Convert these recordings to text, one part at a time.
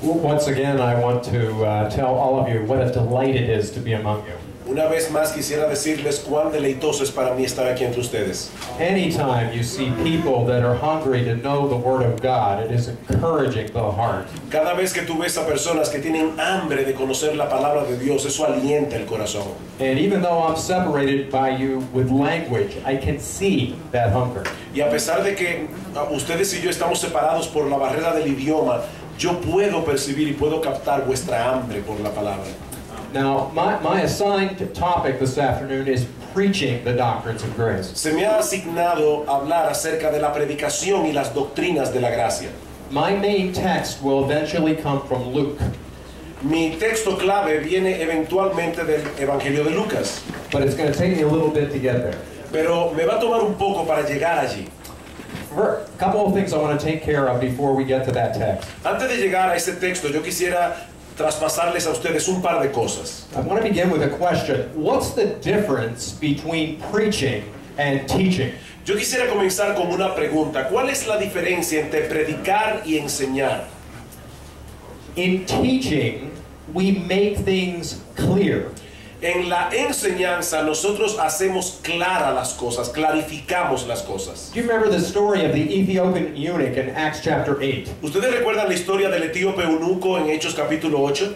Once again, I want to tell all of you what a delight it is to be among you. Una vez más quisiera decirles cuán deleitoso es para mí estar aquí entre ustedes. Anytime you see people that are hungry to know the Word of God, it is encouraging the heart. Cada vez que tú ves a personas que tienen hambre de conocer la palabra de Dios, eso alienta el corazón. And even though I'm separated by you with language, I can see that hunger. Y a pesar de que ustedes y yo estamos separados por la barrera del idioma, yo puedo percibir y puedo captar vuestra hambre por la palabra. Now, my assigned topic this afternoon is preaching the doctrines of grace. Se me ha asignado hablar acerca de la predicación y las doctrinas de la gracia. My main text will eventually come from Luke, Mi texto clave viene eventualmente del Evangelio de Lucas, but it's going to take me a little bit to get there. pero me va a tomar un poco para llegar allí. A couple of things I want to take care of before we get to that text. Antes de llegar a ese texto, yo quisiera traspasarles a ustedes un par de cosas. I want to begin with a question. What's the difference between preaching and teaching? Yo quisiera comenzar con una pregunta. ¿Cuál es la diferencia entre predicar y enseñar? In teaching, we make things clear. En la enseñanza nosotros hacemos claras las cosas, clarificamos las cosas. Do you remember the story of the Ethiopian eunuch in Acts chapter 8? ¿Ustedes recuerdan la historia del etíope eunuco en Hechos capítulo 8?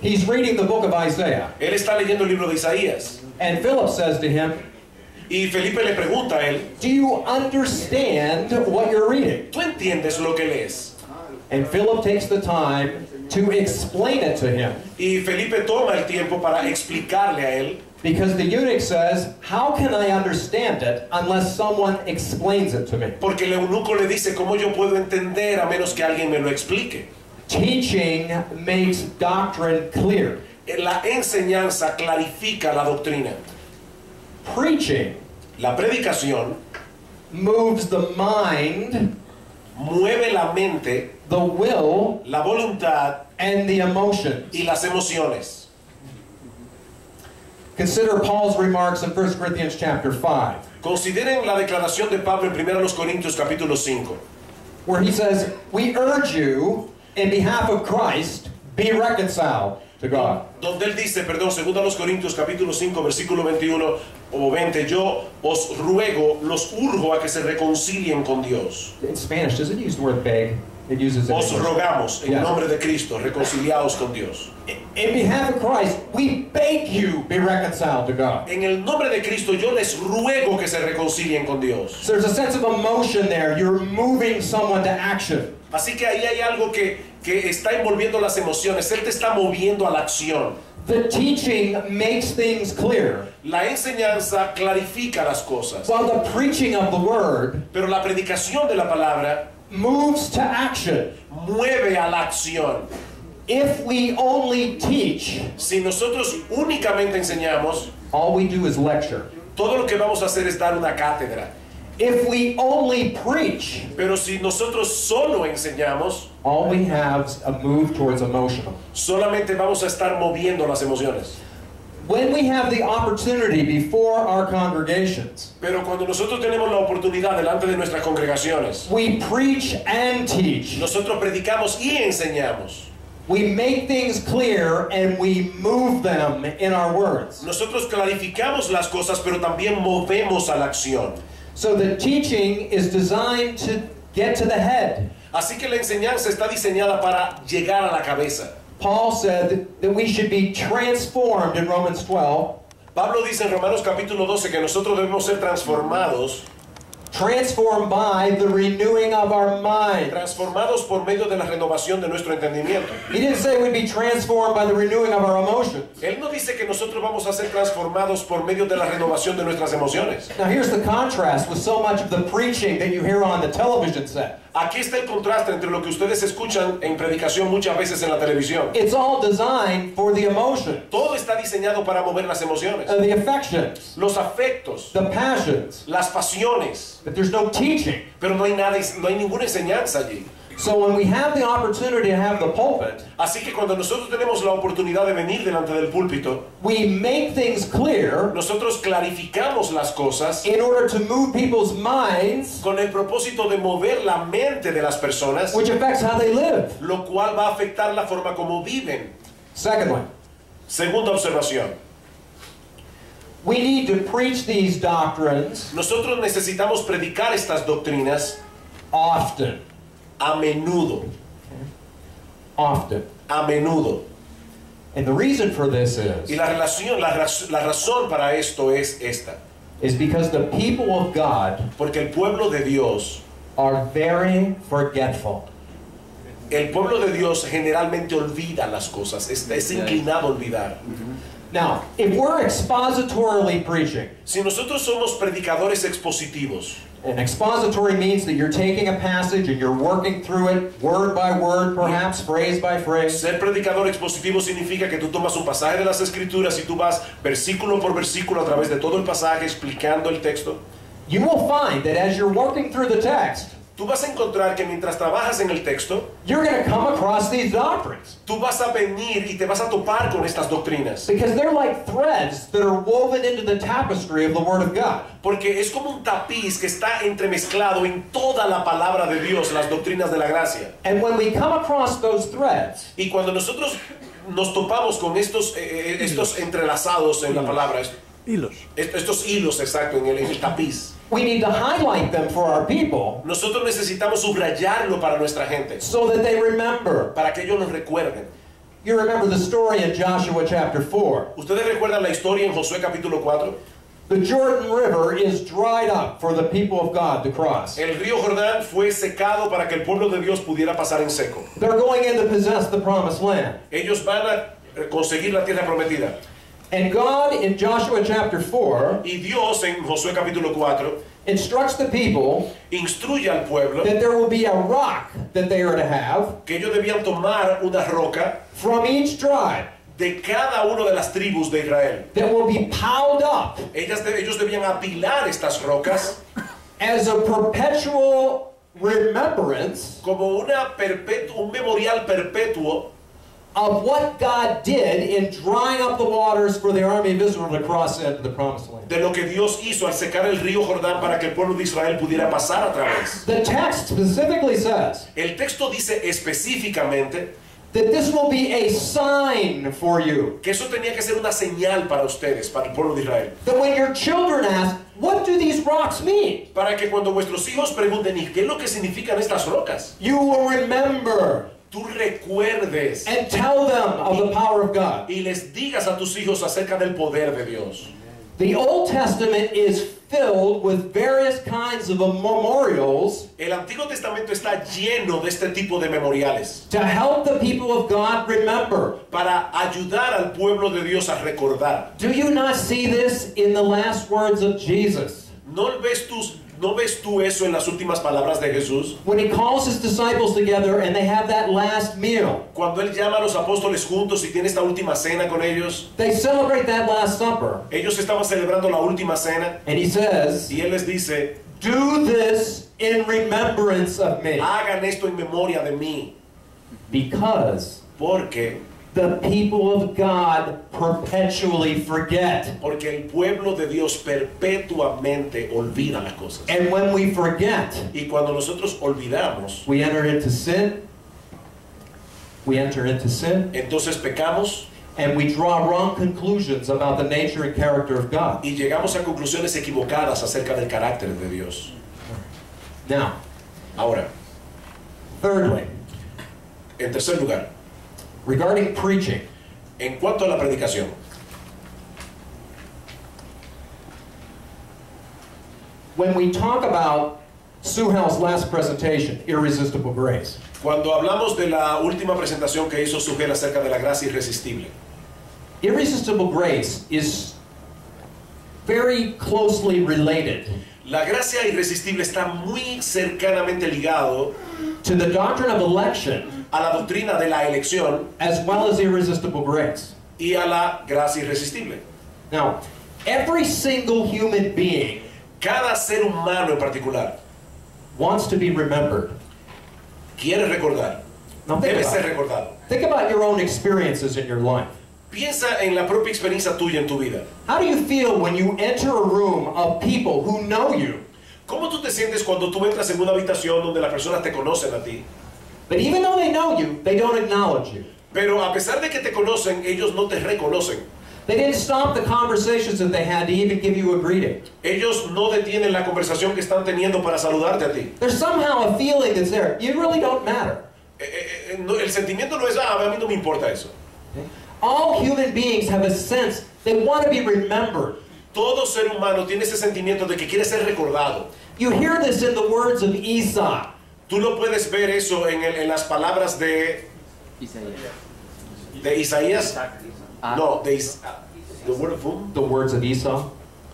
He's reading the book of Isaiah, Él está leyendo el libro de Isaías and Philip says to him, y Felipe le pregunta a él, "Do you understand what you're reading?" ¿tú entiendes lo que lees? And Philip takes the time to explain it to him. Y Felipe toma el tiempo para explicarle a él, Because the eunuch says, "How can I understand it unless someone explains it to me?" porque el eunuco le dice, ¿cómo yo puedo entender a menos que alguien me lo explique? Teaching makes doctrine clear. La enseñanza clarifica la doctrina. Preaching La predicación moves the mind, mueve la mente, the will, la voluntad and the emotions. y las emociones. Consider Paul's remarks in 1 Corinthians chapter 5, Consideren la declaración de Pablo en 1 Corintios capítulo 5, where he says, "We urge you, in behalf of Christ, be reconciled to God." donde él dice, 2 Corintios capítulo 5, versículo 21 o 20, yo os ruego, los urjo a que se reconcilien con Dios. In Spanish, does it use the word beg? It uses it. Os rogamos en Yes. nombre de Cristo, reconciliaos con Dios. In behalf of Christ, we beg you, be reconciled to God. En el nombre de Cristo yo les ruego que se reconcilien con Dios. So there's a sense of emotion there. You're moving someone to action. Así que ahí hay algo que está envolviendo las emociones. Él te está moviendo a la acción. The teaching makes things clear, La enseñanza clarifica las cosas, while the preaching of the word pero la predicación de la palabra moves to action. mueve a la acción. If we only teach, Si nosotros únicamente enseñamos, all we do is lecture. todo lo que vamos a hacer es dar una cátedra. If we only preach, Pero si nosotros solo enseñamos, all we have is a move towards emotional. solamente vamos a estar moviendo las emociones. When we have the opportunity before our congregations, Pero cuando nosotros tenemos la oportunidad delante de nuestras congregaciones, we preach and teach. nosotros predicamos y enseñamos. We make things clear and we move them in our words. Nosotros clarificamos las cosas, pero también movemos a la acción. So the teaching is designed to get to the head. Así que la enseñanza está diseñada para llegar a la cabeza. Paul said that we should be transformed in Romans 12, Pablo dice en Romanos capítulo 12 que nosotros debemos ser transformados transformed by the renewing of our mind. transformados por medio de la renovación de nuestro entendimiento. He didn't say we'd be transformed by the renewing of our emotions. Él no dice que nosotros vamos a ser transformados por medio de la renovación de nuestras emociones. Now here's the contrast with so much of the preaching that you hear on the television set. Aquí está el contraste entre lo que ustedes escuchan en predicación muchas veces en la televisión. It's all designed for the emotion, Todo está diseñado para mover las emociones, the affections, los afectos, the passions, las pasiones, but there's no teaching. pero no hay ninguna enseñanza allí. So when we have the opportunity to have the pulpit, Así que cuando nosotros tenemos la oportunidad de venir delante del púlpito, we make things clear nosotros clarificamos las cosas in order to move people's minds, con el propósito de mover la mente de las personas, which affects how they live. lo cual va a afectar la forma como viven. Secondly, Segunda observación, we need to preach these doctrines nosotros necesitamos predicar estas doctrinas often. a menudo, Often. a menudo. And the reason for this Y la razón para esto es esta, is because the people of God porque el pueblo de Dios, are very forgetful. el pueblo de Dios generalmente olvida las cosas, es inclinado a olvidar. Now, if we're expositorily preaching, Si nosotros somos predicadores expositivos, and expository means that you're taking a passage and you're working through it word by word, perhaps phrase by phrase. ser predicador expositivo significa que tú tomas un pasaje de las Escrituras y tú vas versículo por versículo a través de todo el pasaje explicando el texto. You will find that as you're working through the text, Tú vas a encontrar que mientras trabajas en el texto, you're going to come across these doctrines. tú vas a venir y te vas a topar con estas doctrinas. Because they're like threads that are woven into the tapestry of the Word of God. Porque es como un tapiz que está entremezclado en toda la palabra de Dios, las doctrinas de la gracia. And when we come across those threads, Y cuando nosotros nos topamos con estos entrelazados en la palabra, estos hilos, exacto, en el tapiz, we need to highlight them for our people nosotros necesitamos subrayarlo para nuestra gente, so that they remember. para que ellos nos recuerden. You remember the story in Joshua chapter 4. ¿Ustedes recuerdan la historia en Josué capítulo 4? The Jordan River is dried up for the people of God to cross. El río Jordán fue secado para que el pueblo de Dios pudiera pasar en seco. They're going in to possess the promised land. Ellos van a conseguir la tierra prometida. And God in Joshua chapter 4 Y Dios en Josué capítulo 4 instructs the people instruye al pueblo that there will be a rock that they are to have que ellos debían tomar una roca from each tribe de cada una de las tribus de Israel. that will be piled up Ellos debían apilar estas rocas as a perpetual remembrance como un memorial perpetuo of what God did in drying up the waters for the army of Israel to cross into the promised land. de lo que Dios hizo al secar el río Jordán para que el pueblo de Israel pudiera pasar a través. The text specifically says El texto dice específicamente that this will be a sign for you. que eso tenía que ser una señal para ustedes, para el pueblo de Israel. That when your children ask, what do these rocks mean? Para que cuando vuestros hijos pregunten, ¿y qué es lo que significan estas rocas? You will remember Tú recuerdes and tell them of the power of God. y les digas a tus hijos acerca del poder de Dios. The Old Testament is filled with various kinds of memorials El Antiguo Testamento está lleno de este tipo de memoriales to help the people of God remember. para ayudar al pueblo de Dios a recordar. Do you not see this in the last words of Jesus? ¿No ves tú eso en las últimas palabras de Jesús? When he calls his disciples together and they have that last meal, Cuando Él llama a los apóstoles juntos y tiene esta última cena con ellos, they celebrate that Last Supper, ellos estaban celebrando la última cena and he says, y Él les dice, do this in remembrance of me, hagan esto en memoria de mí, because porque the people of God perpetually forget. el pueblo de Dios perpetuamente olvida las cosas. And when we forget, Y cuando nosotros olvidamos, we enter into sin. We enter into sin, entonces pecamos and we draw wrong conclusions about the nature and character of God. y llegamos a conclusiones equivocadas acerca del carácter de Dios. Now, Ahora, thirdly, en tercer lugar, regarding preaching, en cuanto a la predicación, when we talk about Suhal's last presentation, Irresistible Grace, cuando hablamos de la última presentación que hizo Sugel acerca de la gracia irresistible, Irresistible Grace is very closely related la gracia irresistible está muy cercanamente ligado to the doctrine of election a la doctrina de la elección as well as irresistible grace. y a la gracia irresistible. Now, every single human being Cada ser humano en particular wants to be remembered. Quiere recordar. Now think Debe about ser it. recordado. Think about your own experiences in your life. Piensa en la propia experiencia tuya en tu vida. How do you feel when you enter a room of people who know you, ¿Cómo tú te sientes cuando tú entras en una habitación donde las personas te conocen a ti? but even though they know you, they don't acknowledge you? Pero a pesar de que te conocen, ellos no te reconocen. They didn't stop the conversations that they had to even give you a greeting. Ellos no detienen la conversación que están teniendo para saludarte a ti. There's somehow a feeling that's there. You really don't matter. El sentimiento no es, a mí no me importa eso. All human beings have a sense. They want to be remembered. Todo ser humano tiene ese sentimiento de que quiere ser recordado. You hear this in the words of Esau. Tú lo puedes ver eso en las palabras de Isaías. No, the word of whom? The words of Esau.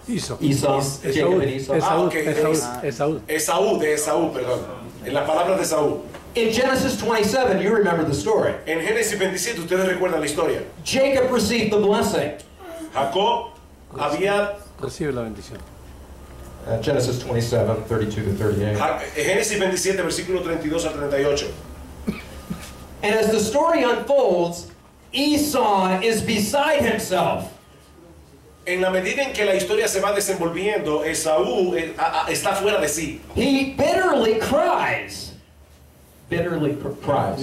Esau. Esau. Jacob and Esau. Esaú, ok, Esaú. Esaú, de Esaú, perdón. En las palabras de Esaú. In Genesis 27, you remember the story. En Génesis 27 ustedes recuerdan la historia. Jacob received the blessing. Jacob había Recibe la bendición. Genesis 27, 32 to 38. Génesis 27 versículo 32 al 38. And as the story unfolds, Esau is beside himself. En la medida en que la historia se va desenvolviendo, Esaú está fuera de sí. He bitterly cries. Bitterly cries.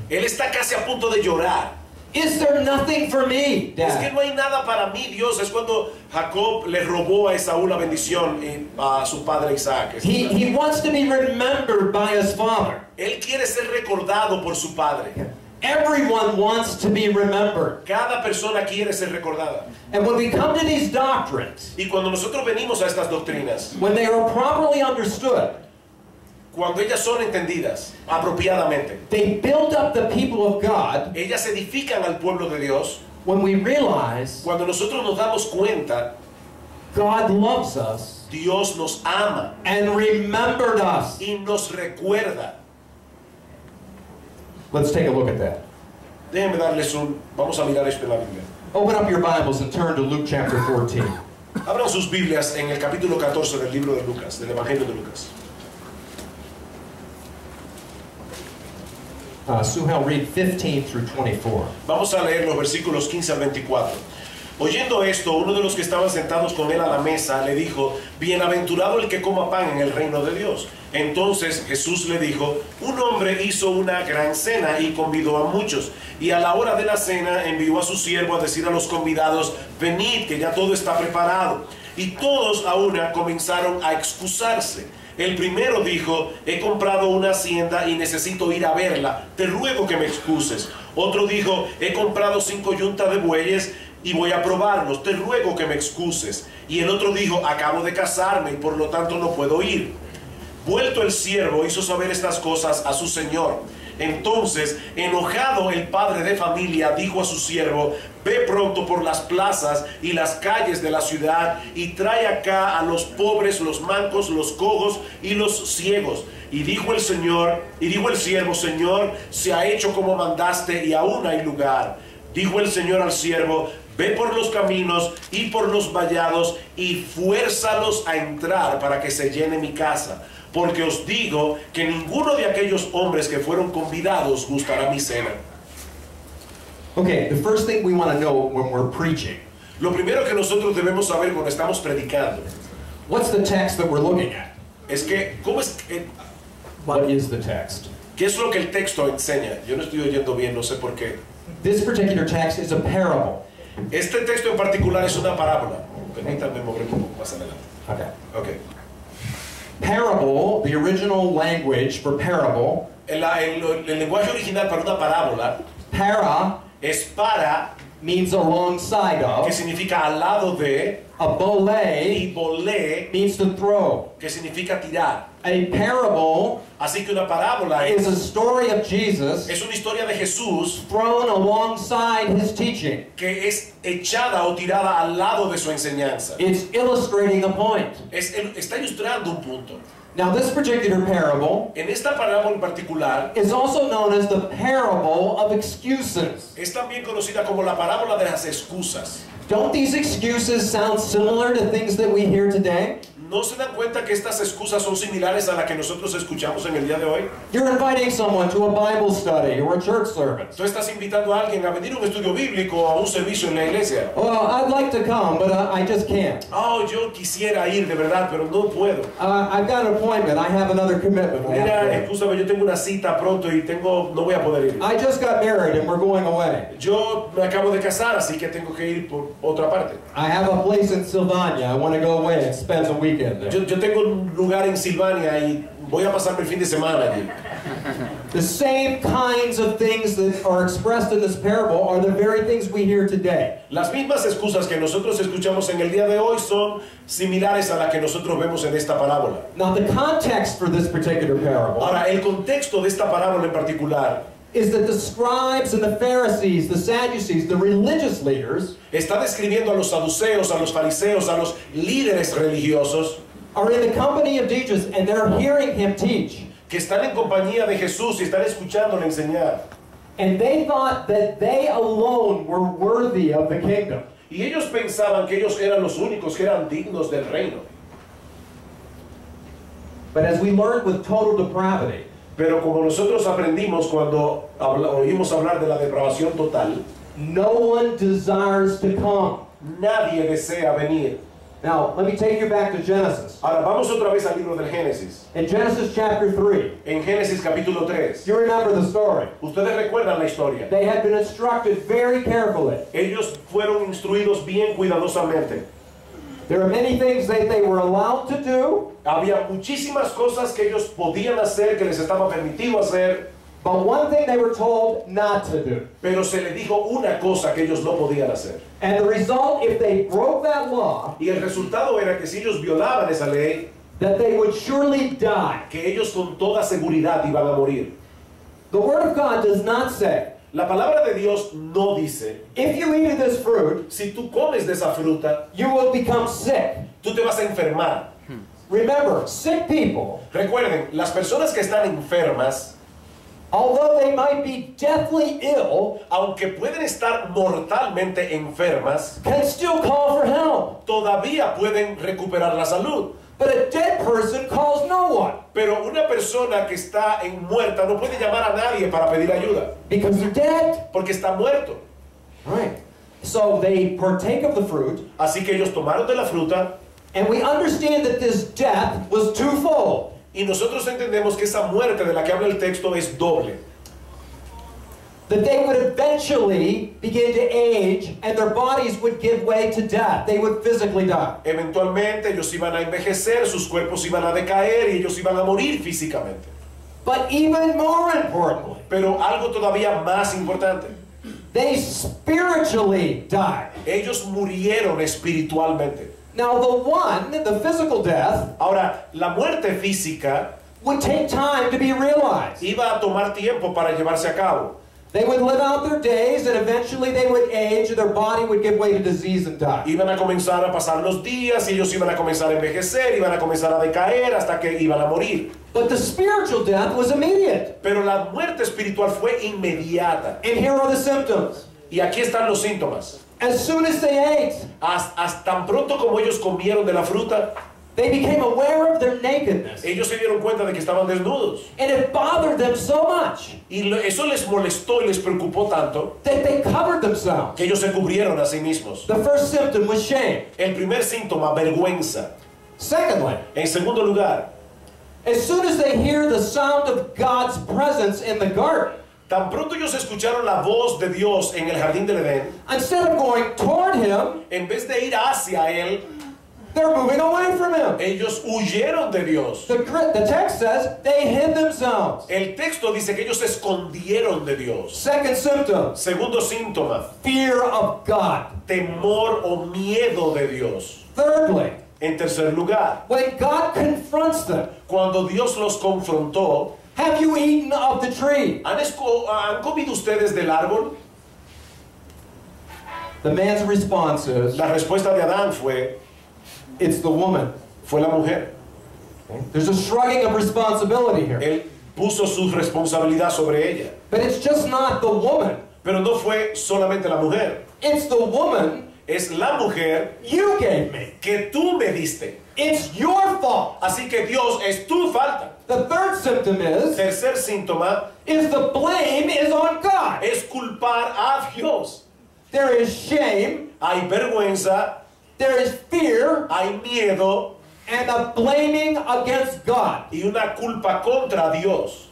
Él está casi a punto de llorar. Is there nothing for me, Es que Dad? no hay nada para mí, Dios. Es cuando Jacob le robó a Esaú la bendición a su padre Isaac. He wants to be remembered by his father. Él quiere ser recordado por su padre. Everyone wants to be remembered. Cada persona quiere ser recordada. And when we come to these doctrines, Y cuando nosotros venimos a estas doctrinas, when they are properly understood, cuando ellas son entendidas apropiadamente, they build up the people of God. ellas edifican al pueblo de Dios. When we realize Cuando nosotros nos damos cuenta, God loves us Dios nos ama and remembered us. y nos recuerda. Let's take a look at that. Déjenme darles vamos a mirar esto en la Biblia. Open up your Bibles and turn to Luke chapter 14. Abran sus Biblias en el capítulo 14 del libro de Lucas, del Evangelio de Lucas. Suhel, read 15 through 24. Vamos a leer los versículos 15 al 24. Oyendo esto, uno de los que estaban sentados con él a la mesa le dijo: bienaventurado el que coma pan en el reino de Dios. Entonces Jesús le dijo: un hombre hizo una gran cena y convidó a muchos, y a la hora de la cena envió a su siervo a decir a los convidados: venid, que ya todo está preparado. Y todos a una comenzaron a excusarse. El primero dijo: he comprado una hacienda y necesito ir a verla, te ruego que me excuses. Otro dijo: he comprado 5 yuntas de bueyes y voy a probarlos, te ruego que me excuses. Y el otro dijo: acabo de casarme y por lo tanto no puedo ir. Vuelto el siervo hizo saber estas cosas a su señor. Entonces, enojado el padre de familia dijo a su siervo: ve pronto por las plazas y las calles de la ciudad y trae acá a los pobres, los mancos, los cojos y los ciegos. Y dijo el siervo: Señor, se ha hecho como mandaste y aún hay lugar. Dijo el Señor al siervo: ve por los caminos y por los vallados y fuérzalos a entrar para que se llene mi casa. Porque os digo que ninguno de aquellos hombres que fueron convidados gustará mi cena. Okay, the first thing we want to know when we're preaching, Lo primero que nosotros debemos saber cuando estamos predicando what's the text that we're looking at? es que, What is the text? ¿qué es lo que el texto enseña? Yo no estoy oyendo bien, no sé por qué. This particular text is a parable. Este texto en particular es una parábola. Permítanme moverme un poco más adelante. Okay. Okay. Parable, the original language for parable, El lenguaje original para una parábola para es para, means alongside que of, significa al lado de, a bolé y volé, means to throw. que significa tirar. A parable Así que una parábola is a story of Jesus es una historia de Jesús thrown alongside his teaching. que es echada o tirada al lado de su enseñanza. It's illustrating a point. Está ilustrando un punto. Now, this particular parable En esta parábola en particular is also known as the parable of excuses. es también conocida como la parábola de las excusas. Don't these excuses sound similar to things that we hear today? ¿No se dan cuenta que estas excusas son similares a las que nosotros escuchamos en el día de hoy? You're inviting someone to a Bible study or a church service. Tú estás invitando a alguien a venir a un estudio bíblico o a un servicio en la iglesia. Well, I'd like to come, but I just can't. Oh, yo quisiera ir de verdad, pero no puedo. I've got an appointment. I have another commitment. I have Mira, to make. escúchame, yo tengo una cita pronto y no voy a poder ir. I just got married and we're going away. Yo me acabo de casar, así que tengo que ir por otra parte. I have a place in Sylvania. I want to go away and spend the weekend there. Yo tengo un lugar en Silvania y voy a pasarme el fin de semana allí. The same kinds of things that are expressed in this parable are the very things we hear today. Las mismas excusas que nosotros escuchamos en el día de hoy son similares a las que nosotros vemos en esta parábola. Now, the context for this particular parable Ahora, el contexto de esta parábola en particular is that the scribes and the Pharisees, the Sadducees, the religious leaders, está describiendo a los saduceos, a los fariseos, a los líderes religiosos are in the company of Jesus and they're hearing him teach. que están en compañía de Jesús y están escuchándole enseñar. And they thought that they alone were worthy of the kingdom. Y ellos pensaban que ellos eran los únicos que eran dignos del reino. But as we learned with total depravity, Pero como nosotros aprendimos cuando oímos hablar de la depravación total, no one desires to come. nadie desea venir. Now, let me take you back to Genesis. Ahora vamos otra vez al libro del Génesis. In Genesis chapter 3, En Génesis capítulo 3. you remember the story. Ustedes recuerdan la historia. They had been instructed very carefully. Ellos fueron instruidos bien cuidadosamente. There are many things that they were allowed to do, Había muchísimas cosas que ellos podían hacer, que les estaba permitido hacer, but one thing they were told not to do. pero se les dijo una cosa que ellos no podían hacer. And the result, if they broke that law, Y el resultado era que si ellos violaban esa ley, that they would surely die. que ellos con toda seguridad iban a morir. The Word of God does not say, La palabra de Dios no dice, if you eat of this fruit, si tú comes de esa fruta, you will become sick. tú te vas a enfermar. Remember, sick people, Recuerden, las personas que están enfermas, although they might be deathly ill, aunque pueden estar mortalmente enfermas, can still call for help. todavía pueden recuperar la salud. But a dead person calls no one Pero una persona que está muerta no puede llamar a nadie para pedir ayuda, because they're dead. porque está muerto. Right. So they partake of the fruit, Así que ellos tomaron de la fruta and we understand that this death was twofold. y nosotros entendemos que esa muerte de la que habla el texto es doble. That they would eventually begin to age and their bodies would give way to death. They would physically die. Eventualmente ellos iban a envejecer, sus cuerpos iban a decaer y ellos iban a morir físicamente. But even more importantly, Pero algo todavía más importante, they spiritually died. ellos murieron espiritualmente. Now the physical death, Ahora, la muerte física would take time to be realized. iba a tomar tiempo para llevarse a cabo. They would live out their days and eventually they would age and their body would give way to disease and die. Iban a comenzar a pasar los días y ellos iban a comenzar a envejecer, iban a comenzar a decaer hasta que iban a morir. But the spiritual death was immediate. Pero la muerte espiritual fue inmediata. And here are the symptoms. Y aquí están los síntomas. As soon as they ate, Hasta tan pronto como ellos comieron de la fruta, they became aware of their nakedness. ellos se dieron cuenta de que estaban desnudos. And it bothered them so much Y eso les molestó y les preocupó tanto that they covered themselves. que ellos se cubrieron a sí mismos. The first symptom was shame. El primer síntoma, vergüenza. Secondly, En segundo lugar, as soon as they hear the sound of God's presence in the garden, tan pronto ellos escucharon la voz de Dios en el jardín del Edén, instead of going toward Him, en vez de ir hacia Él, they're moving away from Him. ellos huyeron de Dios. The text says they hid themselves. El texto dice que ellos se escondieron de Dios. Second symptom, Segundo síntoma, fear of God. temor o miedo de Dios. Thirdly, En tercer lugar, when God confronts them, cuando Dios los confrontó, have you eaten of the tree? ¿han comido ustedes del árbol? The man's response is, La respuesta de Adán it's the woman. fue la mujer. There's a shrugging of responsibility here. Él puso su responsabilidad sobre ella. But it's just not the woman. Pero no fue solamente la mujer. It's the woman Es la mujer you gave me. que tú me diste. It's your fault. Así que Dios, es tu falta. The third symptom Tercer síntoma is the blame is on God. es culpar a Dios. There is shame, Hay vergüenza, there is fear, hay miedo and a blaming against God. y una culpa contra Dios.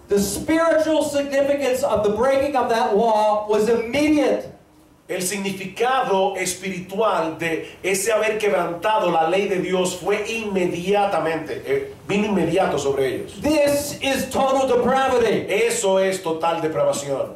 The spiritual significance of the breaking of that law was immediate. El significado espiritual de ese haber quebrantado la ley de Dios fue inmediatamente, vino inmediato sobre ellos. This is total depravity. Eso es total depravación.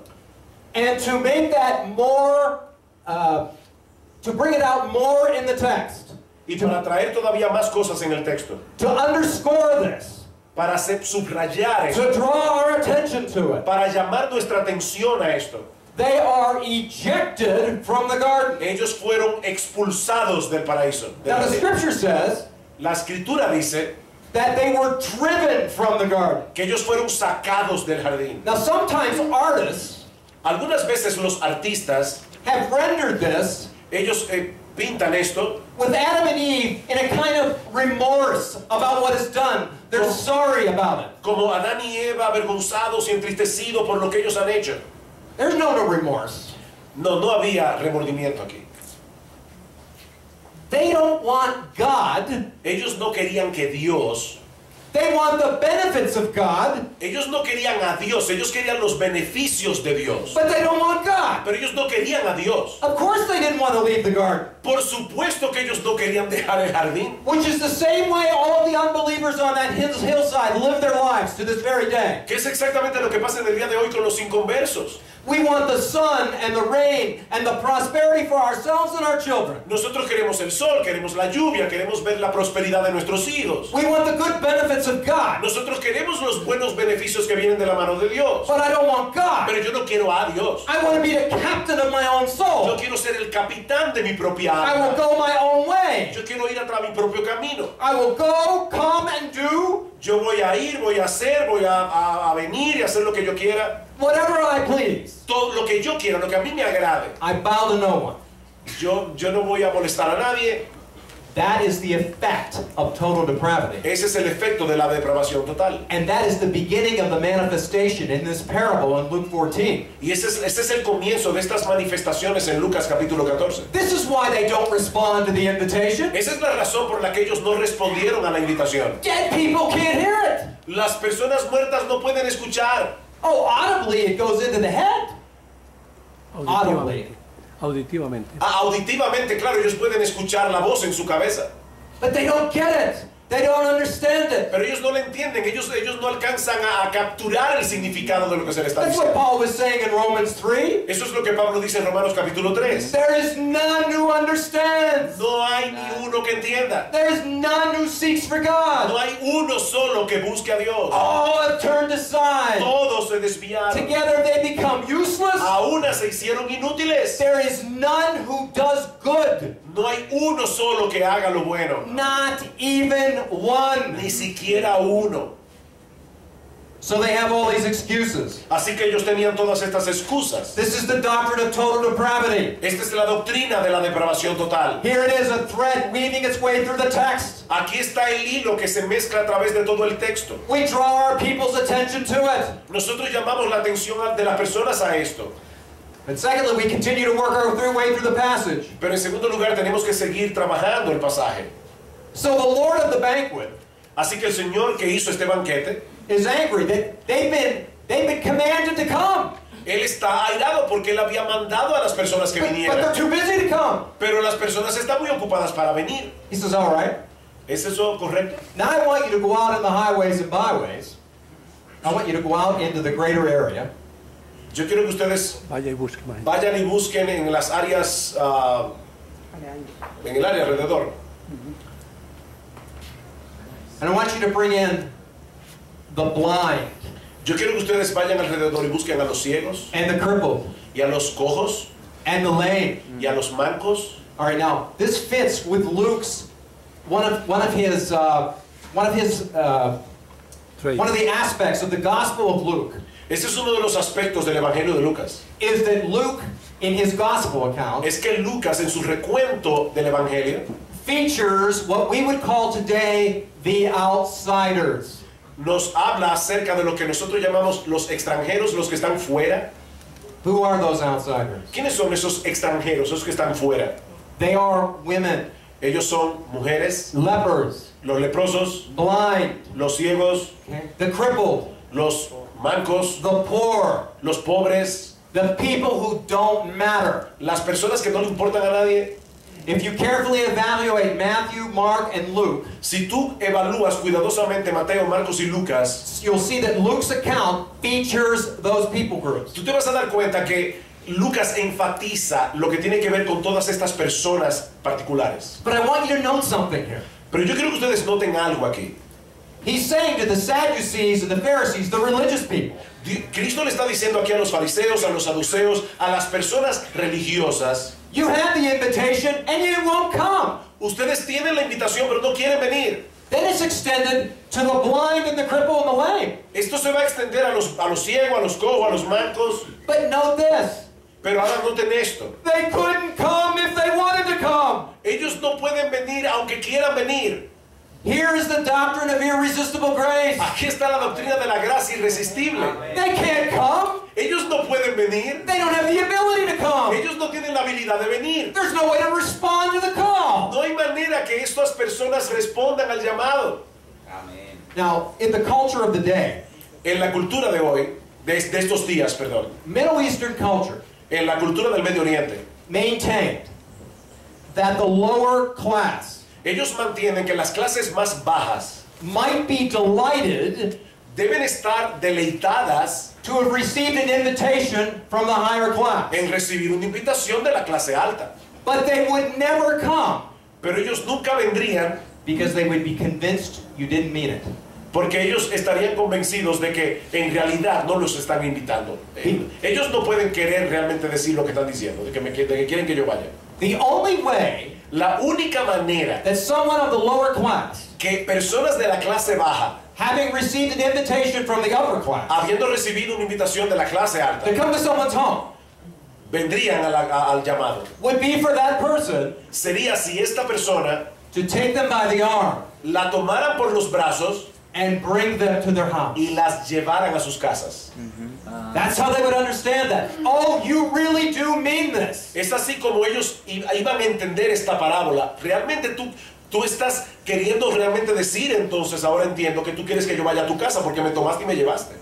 And to make that more, to bring it out more in the text, Y para traer todavía más cosas en el texto, to underscore this, para subrayar esto, to draw our attention to it, para llamar nuestra atención a esto, they are ejected from the garden. ellos fueron expulsados del paraíso. Now the scripture says La escritura dice that they were driven from the garden. que ellos fueron sacados del jardín. Now sometimes artists Algunas veces los artistas, have rendered this ellos pintan esto with Adam and Eve in a kind of remorse about what is done. They're sorry about it. como Adán y Eva avergonzados y entristecidos por lo que ellos han hecho. There's no remorse. No había remordimiento aquí. They don't want God. Ellos no querían que Dios, They want the benefits of God, ellos no querían a Dios, ellos querían los beneficios de Dios. but they don't want God. Pero ellos no querían a Dios. Of course they didn't want to leave the garden. Por supuesto que ellos no querían dejar el jardín. Which is the same way all the unbelievers on that hillside live their lives to this very day. Que es exactamente lo que pasa en el día de hoy con los inconversos. We want the sun and the rain and the prosperity for ourselves and our children. Nosotros queremos el sol, queremos la lluvia, queremos ver la prosperidad de nuestros hijos. We want the good benefits of God. Nosotros queremos los buenos beneficios que vienen de la mano de Dios. But I don't want God. Pero yo no quiero a Dios. I want to be the captain of my own Yo soul. quiero ser el capitán de mi propia I will alma. go my own way. Yo quiero ir atrás mi propio camino. I will go, come, and do Yo voy a ir, voy a hacer, voy a venir y hacer lo que yo quiera. whatever I please. Todo lo que yo quiera, lo que a mí me agrade. I bow to no one. Yo no voy a molestar a nadie. That is the effect of total depravity. Ese es el efecto de la depravación total. And that is the beginning of the manifestation in this parable in Luke 14. Y ese es el comienzo de estas manifestaciones en Lucas capítulo 14. This is why they don't respond to the invitation. Esa es la razón por la que ellos no respondieron a la invitación. Dead people can't hear it. Las personas muertas no pueden escuchar. Oh, audibly it goes into the head. Audibly. Auditivamente. Auditivamente, claro, ellos pueden escuchar la voz en su cabeza. But they don't get it. They don't understand it. Pero ellos no lo entienden, ellos no alcanzan a capturar el significado de lo que se les está That's what diciendo. Paul was saying in Romans 3. Eso es lo que Pablo dice en Romanos capítulo 3. There is none who understands. No hay ni uno que entienda. There is none who seeks for No God. hay uno solo que busque a Dios. All have turned aside. Todos se desviaron. Together they become useless. A una se hicieron inútiles. There is none who does good. No hay uno solo que haga lo bueno. Not even one. Ni siquiera uno. So they have all these excuses. Así que ellos tenían todas estas excusas. This is the doctrine of total depravity. Esta es la doctrina de la depravación total. Here it is, a thread weaving its way through the text. Aquí está el hilo que se mezcla a través de todo el texto. We draw our people's attention to it. Nosotros llamamos la atención de las personas a esto. And secondly, we continue to work our way through the passage. Pero en segundo lugar tenemos que seguir trabajando el pasaje. So the Lord of the banquet Así que el Señor que hizo este banquete, is angry that they've been commanded to come. Él está airado porque Él había mandado a las personas que But they're vinieran. too busy to come. Pero las personas están muy ocupadas para venir. He says, all right. ¿Es eso correcto? Now I want you to go out in the highways and byways. I want you to go out into the greater area. Yo quiero que ustedes Vaya y busque más. vayan y busquen en las áreas, en el área alrededor. And I want you to bring in the blind Yo quiero que ustedes vayan alrededor y busquen a los ciegos, and the crippled y a los cojos, and the lame. y a los mancos. All right, now this fits with Luke's one of the aspects of the Gospel of Luke Ese es uno de los aspectos del Evangelio de Lucas. is that Luke, in his Gospel account, Es que Lucas en su recuento del Evangelio features what we would call today the outsiders. Nos habla acerca de lo que nosotros llamamos los extranjeros, los que están fuera. Who are those outsiders? ¿Quiénes son esos extranjeros, esos que están fuera? They are women, Ellos son mujeres, lepers, los leprosos, blind, los ciegos, the crippled, los mancos, the poor, los pobres, the people who don't matter. las personas que no le importan a nadie. If you carefully evaluate Matthew, Mark, and Luke, Si tú evalúas cuidadosamente Mateo, Marcos y Lucas, you'll see that Luke's account features those people groups. tú te vas a dar cuenta que Lucas enfatiza lo que tiene que ver con todas estas personas particulares. But I want you to note something here. Pero yo quiero que ustedes noten algo aquí. He's saying to the Sadducees and the Pharisees, the religious people, Cristo le está diciendo aquí a los fariseos, a los saduceos, a las personas religiosas: you had the invitation and you won't come. ustedes tienen la invitación pero no quieren venir. Then it's extended to the blind and the crippled and the lame. Esto se va a extender a los ciegos, a los cojos, a los mancos. But note this. Pero ahora noten esto. They couldn't come if they wanted to come. Ellos no pueden venir aunque quieran venir. Here is the doctrine of irresistible grace. Aquí está la doctrina de la gracia irresistible. They can't come. Ellos no pueden venir. They don't have the ability to come. Ellos no tienen la habilidad de venir. There's no way to respond to the call. No hay manera que estas personas respondan al llamado. Now, in the culture of the day, En la cultura de hoy, de estos días, perdón, Middle Eastern culture en la cultura del Medio Oriente, maintained that the lower class ellos mantienen que las clases más bajas might be delighted deben estar deleitadas to have received an invitation from the higher class. en recibir una invitación de la clase alta. But they would never come Pero ellos nunca vendrían because they would be convinced you didn't mean it. porque ellos estarían convencidos de que en realidad no los están invitando. Ellos no pueden querer realmente decir lo que están diciendo, de que quieren que yo vaya. The only way La única manera that someone of the lower class, que personas de la clase baja, having received an invitation from the upper class, habiendo recibido una invitación de la clase alta, to come to someone's home, vendrían al llamado, would be for that person sería si esta persona to take them by the arm la tomaran por los brazos and bring them to their house. y las llevaran a sus casas. That's how they would understand that. Oh, you really do mean this. Es así como ellos iban a entender esta parábola. Realmente tú estás queriendo realmente decir, entonces ahora entiendo que tú quieres que yo vaya a tu casa porque me tomaste y me llevaste.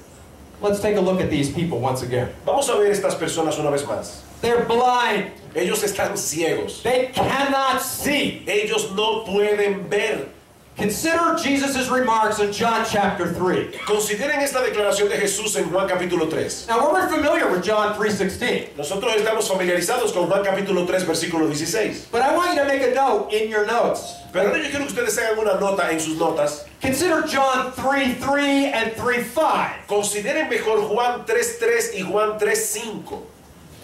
Let's take a look at these people once again. Vamos a ver estas personas una vez más. They're blind. Ellos están ciegos. They cannot see. Ellos no pueden ver. Consider Jesus' remarks in John chapter 3. Consideren esta declaración de Jesús en Juan capítulo 3. Now we're familiar with John 3:16. Nosotros estamos familiarizados con Juan capítulo 3 versículo 16. But I want you to make a note in your notes. Pero ahora yo quiero que ustedes hagan una nota en sus notas. Consider John 3:3 and 3:5. Consideren mejor Juan 3:3 y Juan 3:5.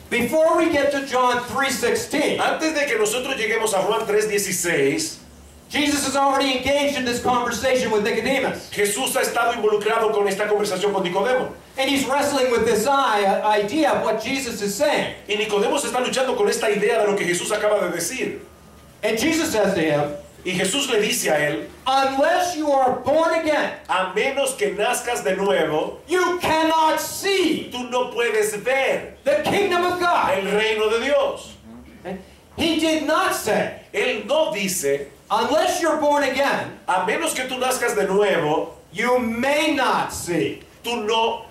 Before we get to John 3:16, Antes de que nosotros lleguemos a Juan 3:16, Jesus is already engaged in this conversation with Nicodemus. Jesús ha estado involucrado con esta conversación con Nicodemo. And he's wrestling with this idea of what Jesus is saying. Y Nicodemo está luchando con esta idea de lo que Jesús acaba de decir. And Jesus says to him, Y Jesús le dice a él: unless you are born again, a menos que nazcas de nuevo, you cannot see tú no puedes ver the kingdom of God. el reino de Dios. He did not say, Él no dice, unless you're born again, a menos que tú nazcas de nuevo, you may not see. tú no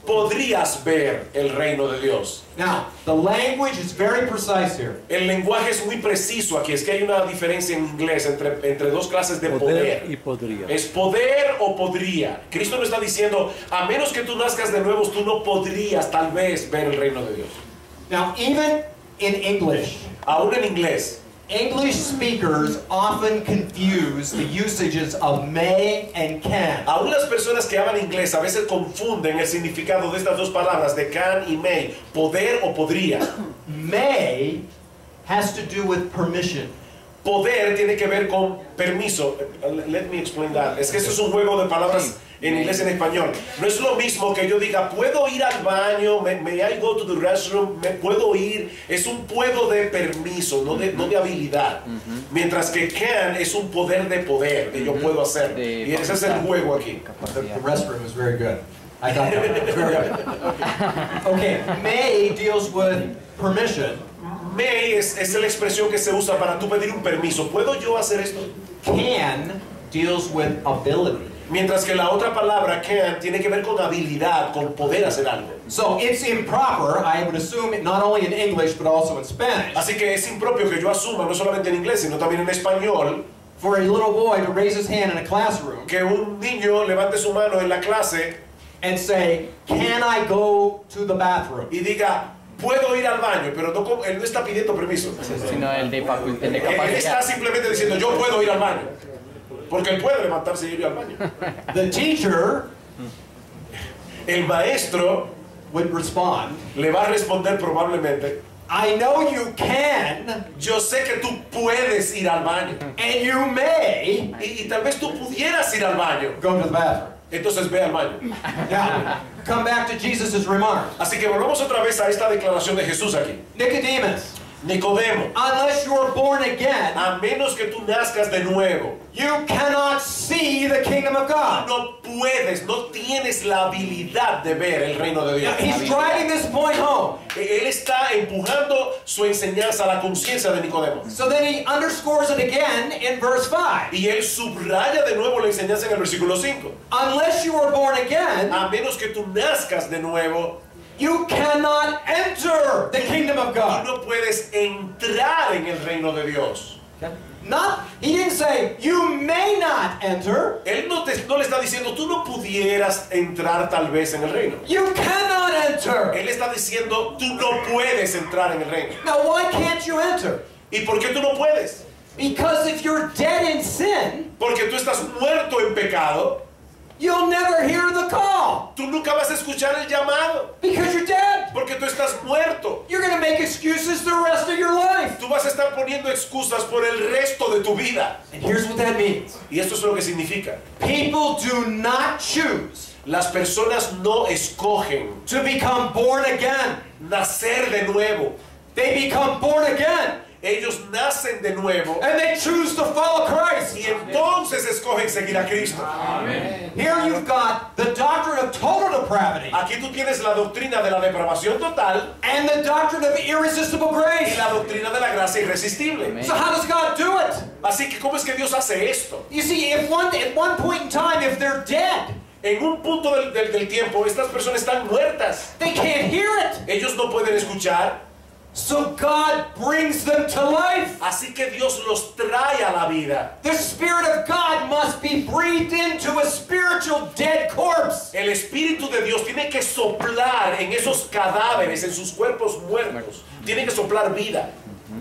podrías ver el reino de Dios. Now, the language is very precise here. El lenguaje es muy preciso aquí. Es que hay una diferencia en inglés entre dos clases de Poder poder. y podría. Es poder o podría. Cristo no está diciendo, a menos que tú nazcas de nuevo, tú no podrías tal vez ver el reino de Dios. Now, even in English, Aún en inglés, English speakers often confuse the usages of may and can. aún las personas que hablan inglés a veces confunden el significado de estas dos palabras, de can y may, poder o podría. May has to do with permission. Poder tiene que ver con permiso. Let me explain that. Es que eso es un juego de palabras en inglés en español. No es lo mismo que yo diga, puedo ir al baño, may I go to the restroom, me puedo ir. Es un puedo de permiso, no de habilidad. Mientras que can es un poder, de yo puedo hacerlo. Y ese es el juego aquí. The restroom is very good. I thought that was very good. Okay, may deals with permission. May es la expresión que se usa para tú pedir un permiso. ¿Puedo yo hacer esto? Can deals with ability. Mientras que la otra palabra can tiene que ver con habilidad, con poder hacer algo. So it's improper, I would assume, not only in English but also in Spanish, Así que es impropio que yo asuma, no solamente en inglés, sino también en español, for a little boy to raise his hand in a classroom que un niño levante su mano en la clase and say, "Can I go to the bathroom?" y diga, puedo ir al baño, pero él no está pidiendo permiso. Sino el de Él está capacidad. simplemente diciendo, yo puedo ir al baño. Porque él puede levantarse y ir al baño. The teacher El maestro would respond, le va a responder probablemente, "I know you can, yo sé que tú puedes ir al baño. and you may Y tal vez tú pudieras ir al baño. go to the bathroom." Entonces ve al baño. Now, come back to Jesus' remark. Así que volvamos otra vez a esta declaración de Jesús aquí. Nicodemus, Nicodemo, unless you are born again, a menos que tú nazcas de nuevo, you cannot see the kingdom of God. no puedes, no tienes la habilidad de ver el reino de Dios. He's driving this point home. Él está empujando su enseñanza a la conciencia de Nicodemo. So then he underscores it again in verse 5. Y él subraya de nuevo la enseñanza en el versículo 5. Unless you are born again, A menos que tú nazcas de nuevo, you cannot enter the kingdom of tú God. no puedes entrar en el reino de Dios. He didn't say, you may not enter. Él no le está diciendo, tú no pudieras entrar tal vez en el reino. You cannot enter. Él está diciendo, tú no puedes entrar en el reino. Now, why can't you enter? ¿Y por qué tú no puedes? Because if you're dead in sin, Porque tú estás muerto en pecado, you'll never hear the call. tú nunca vas a escuchar el llamado. Because you're dead. Porque tú estás muerto. You're going to make excuses the rest of your life. Tú vas a estar poniendo excusas por el resto de tu vida. And here's what that means. Y esto es lo que significa. People do not choose Las personas no escogen to become born again. nacer de nuevo. They become born again. Ellos nacen de nuevo And they choose to follow Christ. y entonces escogen seguir a Cristo. Here you've got the doctrine of total depravity Aquí tú tienes la doctrina de la depravación total and the doctrine of irresistible y grace. la doctrina de la gracia irresistible. So how does God do it? Así que, ¿cómo es que Dios hace esto? You see, at one point in time, if they're dead, En un punto del tiempo, estas personas están muertas. they can't hear it. Ellos no pueden escuchar. So God brings them to life. Así que Dios los trae a la vida. The Spirit of God must be breathed into a spiritual dead corpse. El Espíritu de Dios tiene que soplar en esos cadáveres, en sus cuerpos muertos. Tiene que soplar vida.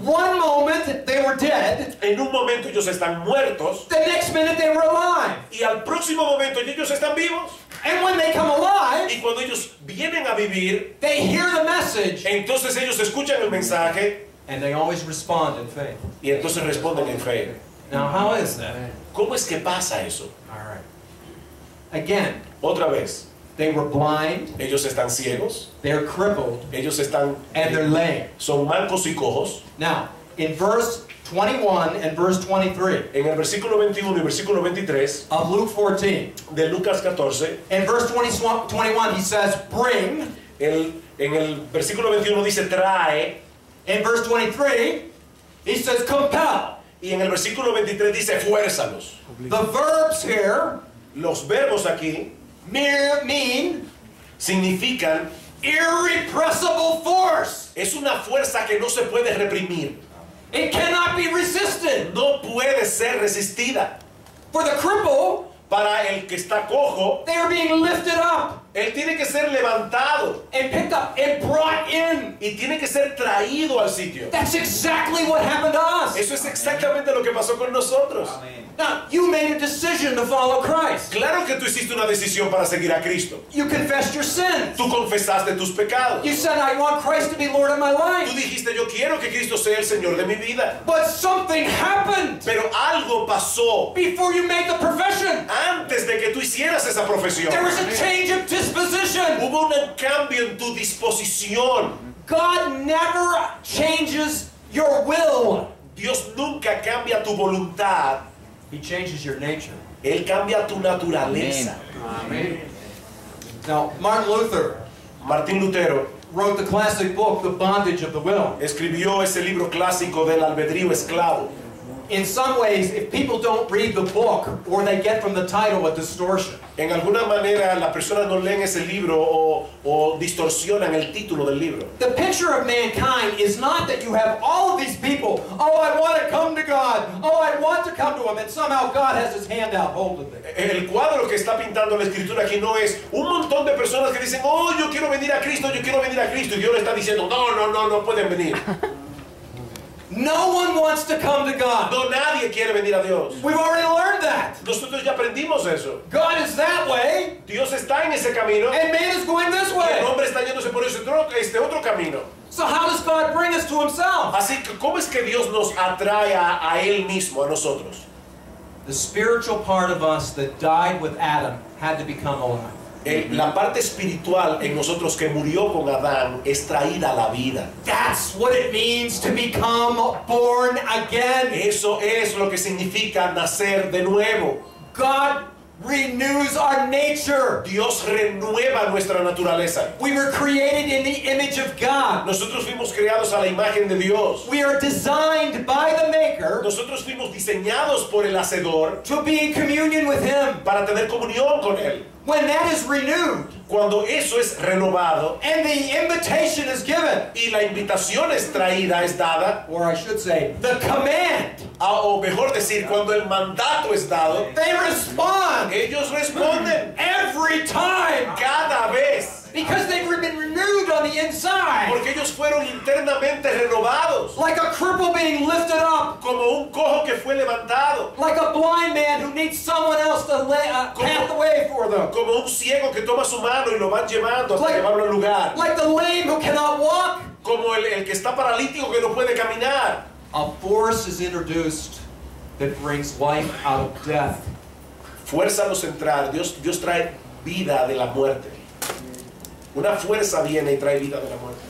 One moment they were dead, En un momento ellos están muertos the next minute they were alive. y al próximo momento ellos están vivos. And when they come alive, Y cuando ellos vienen a vivir, they hear the message entonces ellos escuchan el mensaje and they always respond in faith. y entonces responden en fe. Now, how is that? ¿Cómo es que pasa eso? All right. Again, Otra vez, they were blind, ellos están ciegos, they're crippled, ellos están and they're lame. son mancos y cojos. Now, in verse 21 and verse 23 En el versículo 21 y versículo 23 of Luke 14, de Lucas 14, in verse 21 he says, bring. en el versículo 21 dice trae, In verse 23, he says, compel. y en el versículo 23 dice fuérzalos. The verbs here Los verbos aquí mean significan irrepressible force. es una fuerza que no se puede reprimir, It cannot be resisted. no puede ser resistida. For the cripple, Para el que está cojo, they are being lifted up él tiene que ser levantado and picked up and brought in. y tiene que ser traído al sitio. That's exactly what happened to us. Eso es exactamente lo que pasó con nosotros. Now, you made a decision to follow Christ. Claro que tú hiciste una decisión para seguir a Cristo. You confessed your sins. Tú confesaste tus pecados. You said, I want Christ to be Lord of my Tú life. dijiste, yo quiero que Cristo sea el Señor de mi vida. But something happened Pero algo pasó before you made the profession. antes de que tú hicieras esa profesión. There was a change of disposition. Hubo un cambio en tu disposición. God never changes your will. Dios nunca cambia tu voluntad. He changes your nature. Él cambia tu naturaleza. Now, Martin Luther Martín Lutero wrote the classic book, The Bondage of the Will. escribió ese libro clásico del albedrío esclavo. In some ways, if people don't read the book, or they get from the title a distortion. En alguna manera las personas no leen ese libro o distorsionan el título del libro. The picture of mankind is not that you have all of these people, oh, I want to come to God, oh, I want to come to Him, and somehow God has His hand out hold of it. El cuadro que está pintando la escritura aquí no es un montón de personas que dicen, oh, yo quiero venir a Cristo, yo quiero venir a Cristo, y Dios le está diciendo, no pueden venir. No one wants to come to God. No, nadie quiere venir a Dios. We've already learned that. Nosotros ya aprendimos eso. God is that way, Dios está en ese camino, and man is going this y el way. hombre está yéndose por este otro camino. So how does God bring us to Himself? Así que, ¿cómo es que Dios nos atrae a Él mismo, a nosotros? The spiritual part of us that died with Adam had to become alive. La parte espiritual en nosotros que murió con Adán es traída a la vida. That's what it means to become born again. Eso es lo que significa nacer de nuevo. God renews our nature. Dios renueva nuestra naturaleza. We were created in the image of God. Nosotros fuimos creados a la imagen de Dios. We are designed by the Maker Nosotros fuimos diseñados por el Hacedor to be in communion with Him. para tener comunión con Él. When that is renewed Cuando eso es renovado and the invitation is given, y la invitación es traída, es dada, or I should say, the command, o mejor decir, cuando el mandato es dado, they respond ellos responden every time cada vez. because they've been renewed on the inside. Porque ellos fueron internamente renovados. Like a cripple being lifted up. Como un cojo que fue levantado. Like a blind man who needs someone else to path the way for them. Como un ciego que toma su mano y lo van llevando hasta llevarlo al lugar. Like the lame who cannot walk. Como el que está paralítico que no puede caminar. A force is introduced that brings life out of death. Fuerza a lo central. Dios trae vida de la muerte. Una fuerza viene y trae vida de la muerte.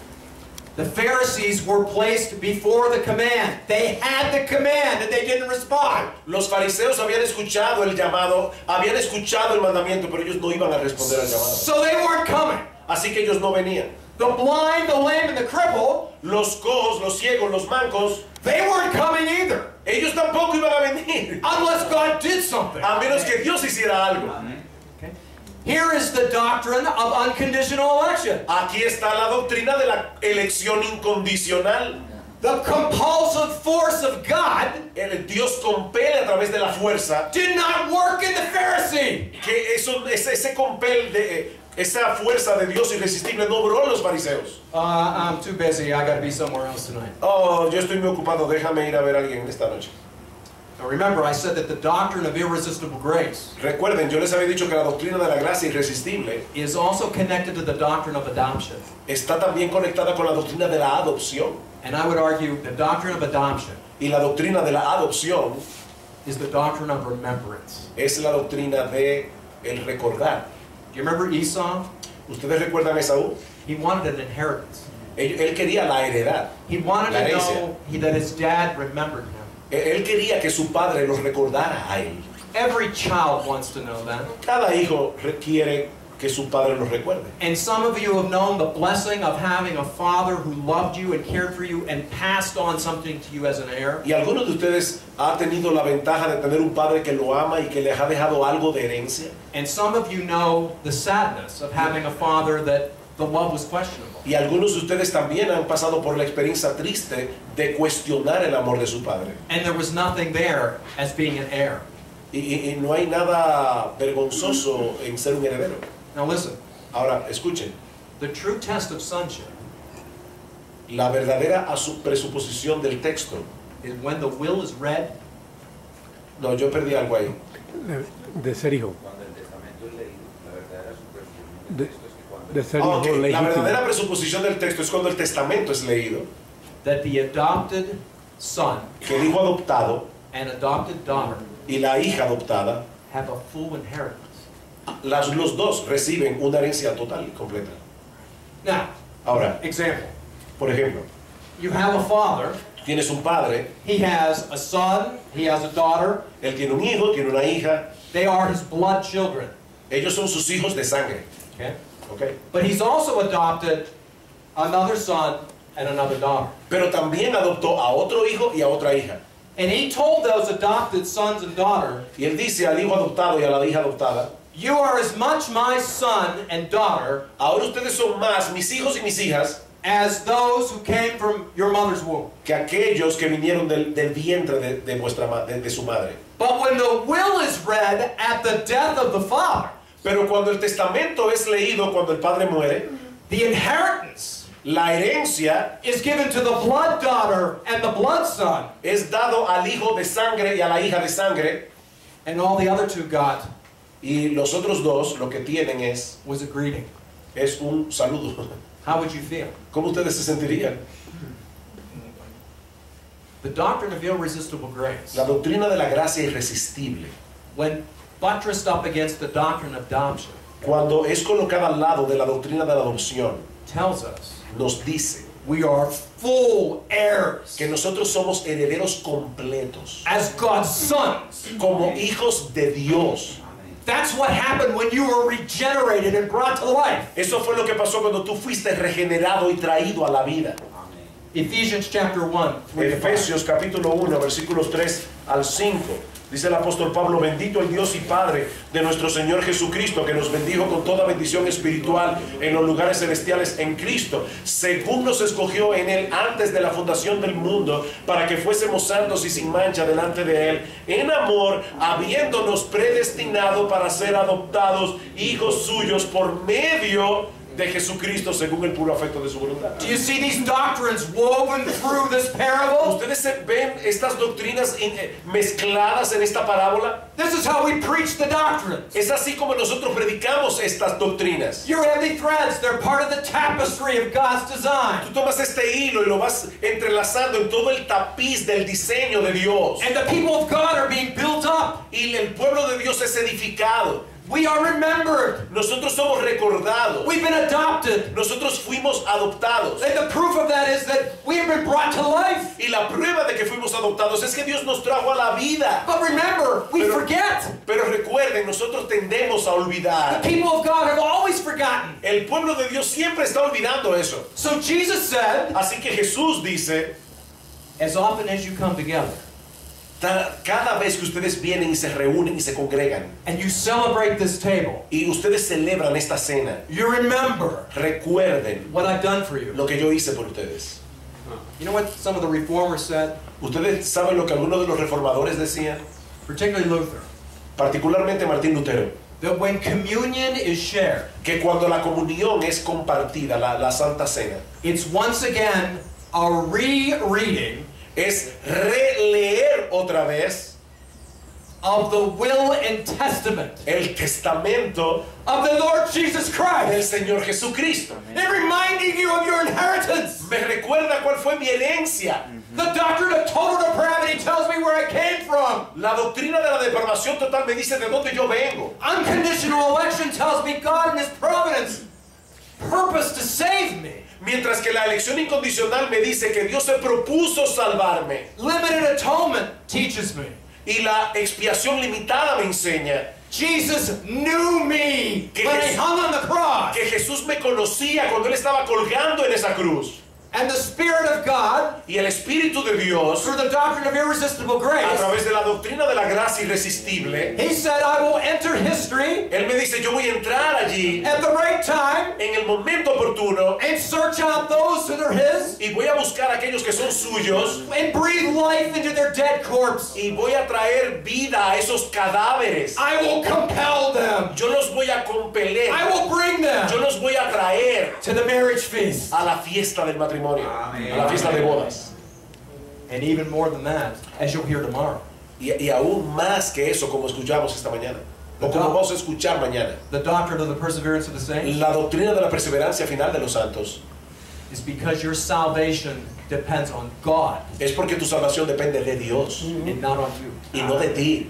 The Pharisees were placed before the command. They had the command and they didn't respond. Los fariseos habían escuchado el llamado, habían escuchado el mandamiento, pero ellos no iban a responder al llamado. So they weren't coming. Así que ellos no venían. The blind, the lame, and the cripple, Los cojos, los ciegos, los mancos, they weren't coming either. ellos tampoco iban a venir. Unless God did something. A menos que Dios hiciera algo. Here is the doctrine of unconditional election. Aquí está la doctrina de la elección incondicional. The compulsive force of God El Dios compele a través de la fuerza. did not work in the Pharisee. Que ese compel de esa fuerza de Dios irresistible no obró en los fariseos. I'm too busy. I got to be somewhere else tonight. Oh, yo estoy muy ocupado. Déjame ir a ver a alguien esta noche. Now remember, I said that the doctrine of irresistible grace Recuerden, yo les había dicho que la doctrina de la gracia irresistible is also connected to the doctrine of adoption. está también conectada con la doctrina de la adopción. And I would argue the doctrine of adoption Y la doctrina de la adopción is the doctrine of remembrance. es la doctrina de el recordar. Do you remember Esau? ¿Ustedes recuerdan a Esaú? He wanted an inheritance. Él quería la heredad. He wanted La to herencia. know that his dad remembered him. Él quería que su padre los recordara a él. Every child wants to know that. Cada hijo requiere que su padre los recuerde. And some of you have known the blessing of having a father who loved you and cared for you and passed on something to you as an heir. Y algunos de ustedes han tenido la ventaja de tener un padre que lo ama y que les ha dejado algo de herencia. And some of you know the sadness of having a father that the love was questionable. Y algunos de ustedes también han pasado por la experiencia triste de cuestionar el amor de su padre. And there was nothing there as being an heir. Y no hay nada vergonzoso en ser un heredero. Now listen, Ahora, escuchen. the true test of sonship La verdadera presuposición del texto is when the will is read No, yo perdí algo ahí. De ser hijo. Cuando el testamento es leído, la verdadera superposición del texto es que cuando De ser Ah, hijo ok. La legítimo. verdadera presuposición del texto es cuando el testamento es leído, that the adopted son que el hijo adoptado and adopted daughter y la hija adoptada, have a full inheritance. los dos reciben una herencia total y completa. Now, Ahora, example. por ejemplo, You have a father, tienes un padre, he has a son, he has a daughter, él tiene un hijo, tiene una hija, they are his blood children. ellos son sus hijos de sangre. Okay? ¿Ok? But he's also adopted another son and another daughter. Pero también adoptó a otro hijo y a otra hija. And he told those adopted sons and daughter, Y él dice al hijo adoptado y a la hija adoptada, you are as much my son and daughter ahora ustedes son más mis hijos y mis hijas as those who came from your mother's womb. que aquellos que vinieron del vientre de su madre. But when the will is read at the death of the father, Pero cuando el testamento es leído, cuando el padre muere, the inheritance la herencia is given to the blood daughter and the blood son, es dado al hijo de sangre y a la hija de sangre, and all the other two got y los otros dos lo que tienen was a greeting. es un saludo. How would you feel? ¿Cómo ustedes se sentirían? The doctrine of irresistible grace, La doctrina de la gracia irresistible, when buttressed up against the doctrine of adoption, cuando es colocada al lado de la doctrina de la adopción, tells us nos dice we are full heirs que nosotros somos herederos completos, as God's sons. como hijos de Dios. That's what happened when you were regenerated and brought to life. Eso fue lo que pasó cuando tú fuiste regenerado y traído a la vida. Ephesians chapter 1, 3 to 5. Efesios capítulo 1, versículos 3 al 5. Dice el apóstol Pablo, bendito el Dios y Padre de nuestro Señor Jesucristo, que nos bendijo con toda bendición espiritual en los lugares celestiales en Cristo, según nos escogió en Él antes de la fundación del mundo, para que fuésemos santos y sin mancha delante de Él, en amor, habiéndonos predestinado para ser adoptados hijos suyos por medio de Jesucristo según el puro afecto de su voluntad. Do you see these doctrines woven through this parable? ¿Ustedes ven estas doctrinas mezcladas en esta parábola? This is how we preach the doctrines. Es así como nosotros predicamos estas doctrinas. Your heavy threads, they're part of the tapestry of God's design. Tú tomas este hilo y lo vas entrelazando en todo el tapiz del diseño de Dios. And the people of God are being built up. Y el pueblo de Dios es edificado. We are remembered. Nosotros somos recordados. We've been adopted. Nosotros fuimos adoptados. And the proof of that is that we have been brought to life. Y la prueba de que fuimos adoptados es que Dios nos trajo a la vida. But remember, we forget. Pero recuerden, nosotros tendemos a olvidar. The people of God have always forgotten. El pueblo de Dios siempre está olvidando eso. So Jesus said, Así que Jesús dice, as often as you come together cada vez que ustedes vienen y se reúnen y se congregan and you celebrate this table, y ustedes celebran esta cena, you remember recuerden what I've done for you. lo que yo hice por ustedes. You know what some of the reformers said? Ustedes saben lo que algunos de los reformadores decían, Particularly Luther. particularmente Martín Lutero, That when communion is shared, que cuando la comunión es compartida, la Santa Cena, it's once again a rereading es releer otra vez of the will and testament el testamento of the Lord Jesus del Christ. Señor Jesucristo. And reminding you of your inheritance. Me recuerda cuál fue mi herencia. The doctrine of total depravity tells me where I came from. La doctrina de la depravación total me dice de dónde yo vengo. Unconditional election tells me God in His providence purposed to save me. Mientras que la elección incondicional me dice que Dios se propuso salvarme. Limited atonement teaches me. Y la expiación limitada me enseña Jesus knew me Que when He Jesús- hung on the cross. que Jesús me conocía cuando Él estaba colgando en esa cruz. And the Spirit of God, Y el Espíritu de Dios, through the doctrine of irresistible a grace, través de la doctrina de la gracia irresistible, He said, I will enter history Él me dice, yo voy a entrar allí at the right time en el momento oportuno and search out those that are His y voy a buscar a aquellos que son suyos and breathe life into their dead corpse. y voy a traer vida a esos cadáveres. I will compel them. Yo los voy a compeler, I will bring them yo los voy a traer to the marriage feast. a la fiesta del matrimonio, a la fiesta de bodas. And even more than that, as you'll hear tomorrow, Y aún más que eso, como escuchamos esta mañana, o como vamos a escuchar mañana, The doctrine of the perseverance of the saints la doctrina de la perseverancia final de los santos is because your salvation depends on God es porque tu salvación depende de Dios and not on you. y no de ti.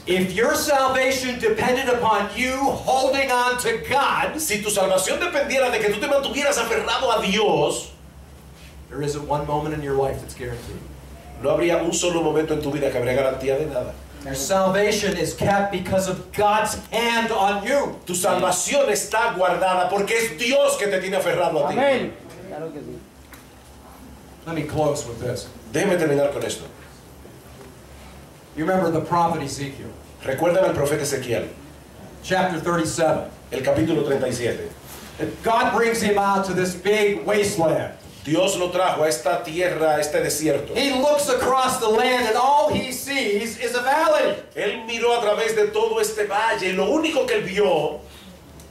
If your salvation depended upon you holding on to God, Si tu salvación dependiera de que tú te mantuvieras aferrado a Dios, there isn't one moment in your life that's guaranteed. no habría un solo momento en tu vida que habría garantía de nada. Your salvation is kept because of God's hand on you. Tu salvación está guardada porque es Dios que te tiene aferrado a ti. Amén. Claro que sí. Let me close with this. Déjeme terminar con esto. You remember the prophet Ezekiel, Recuerdan al profeta Ezequiel, chapter 37. el capítulo 37. God brings him out to this big wasteland. Dios lo trajo a esta tierra, a este desierto. He looks across the land and all he sees is a valley. Él miró a través de todo este valle y lo único que él vio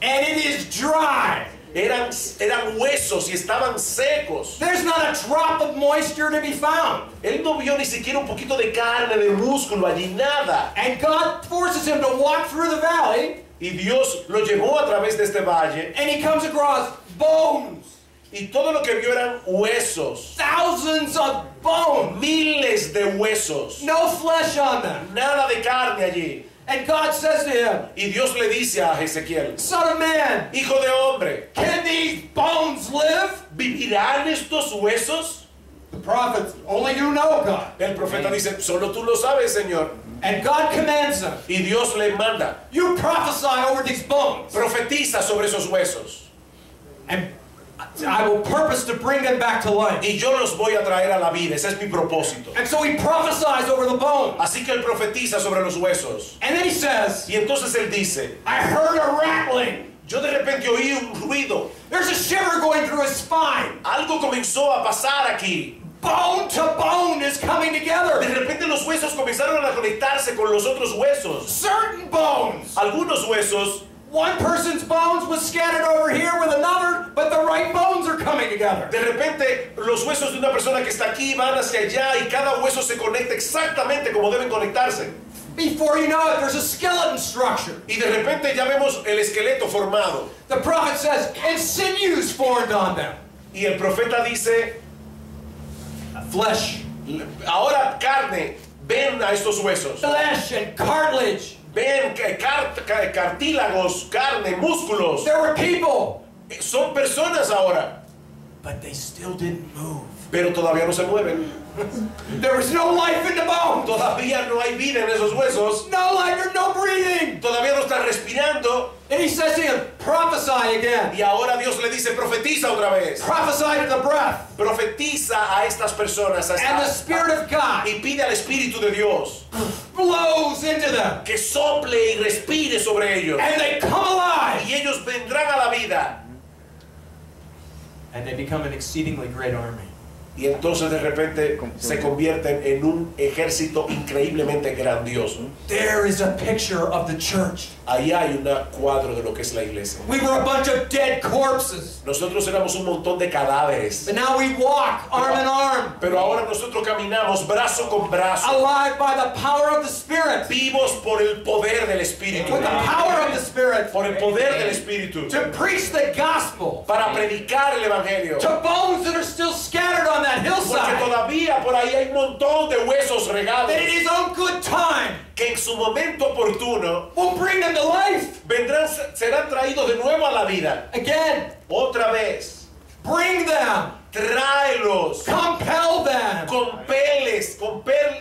And it is dry. eran huesos y estaban secos. There's not a drop of moisture to be found. Él no vio ni siquiera un poquito de carne, de músculo allí, nada. And God forces him to walk through the valley, Y Dios lo llevó a través de este valle and he comes across bones. y todo lo que vio eran huesos. Thousands of bones. Miles de huesos. No flesh on them. Nada de carne allí. And God says to him, Y Dios le dice a Ezequiel, Son of man, hijo de hombre, can these bones live? ¿vivirán estos huesos? The prophet, only you know, God. El profeta dice, solo tú lo sabes, Señor. And God commands him, Y Dios le manda, you prophesy over these bones. profetiza sobre esos huesos. And I will purpose to bring them back to life. Y yo los voy a traer a la vida, ese es mi propósito. And so he prophesies over the bones. Así que él profetiza sobre los huesos. And then he says, Y entonces él dice, I heard a rattling. yo de repente oí un ruido. There's a shiver going through his spine. Algo comenzó a pasar aquí. Bone to bone is coming De together. repente los huesos comenzaron a conectarse con los otros huesos. Certain bones. Algunos huesos, One person's bones was scattered over here with another, but the right bones are coming together. de repente los huesos de una persona que está aquí van hacia allá y cada hueso se conecta exactamente como deben conectarse. Before you know it, there's a skeleton structure. Y de repente ya vemos el esqueleto formado. The prophet says, and sinews formed on them. Y el profeta dice, Flesh. ahora carne, ven a estos huesos. Flesh and cartilage. Ven cartílagos, carne, músculos. There were people, Son personas ahora, but they still didn't move. pero todavía no se mueven. There was no life in the bones. Todavía no hay vida en esos huesos. No life or no breathing. Todavía no están respirando. And he says to him, prophesy again. Y ahora Dios le dice, profetiza otra vez. Prophesy to the breath. Profetiza a estas personas. And the Spirit of God Y pide al Espíritu de Dios blows into them. que sople y respire sobre ellos. And they come alive. Y ellos vendrán a la vida. And they become an exceedingly great army. Y entonces de repente se convierten en un ejército increíblemente grandioso. There is a picture of the church. Ahí hay un cuadro de lo que es la iglesia. We were a bunch of dead corpses. Nosotros éramos un montón de cadáveres. But now we walk arm in arm, Pero ahora nosotros caminamos brazo con brazo, alive by the power of the Spirit. vivos por el poder del Espíritu. With the power of the Spirit. Por el poder del Espíritu. To preach the gospel. Para predicar el Evangelio. To bones that are still scattered on that Porque hillside. todavía por ahí hay un montón de huesos regados That in his own good time que en su momento oportuno will bring them to life. serán traídos de nuevo a la vida. Again, Otra vez. bring them. Tráelos. Compel them.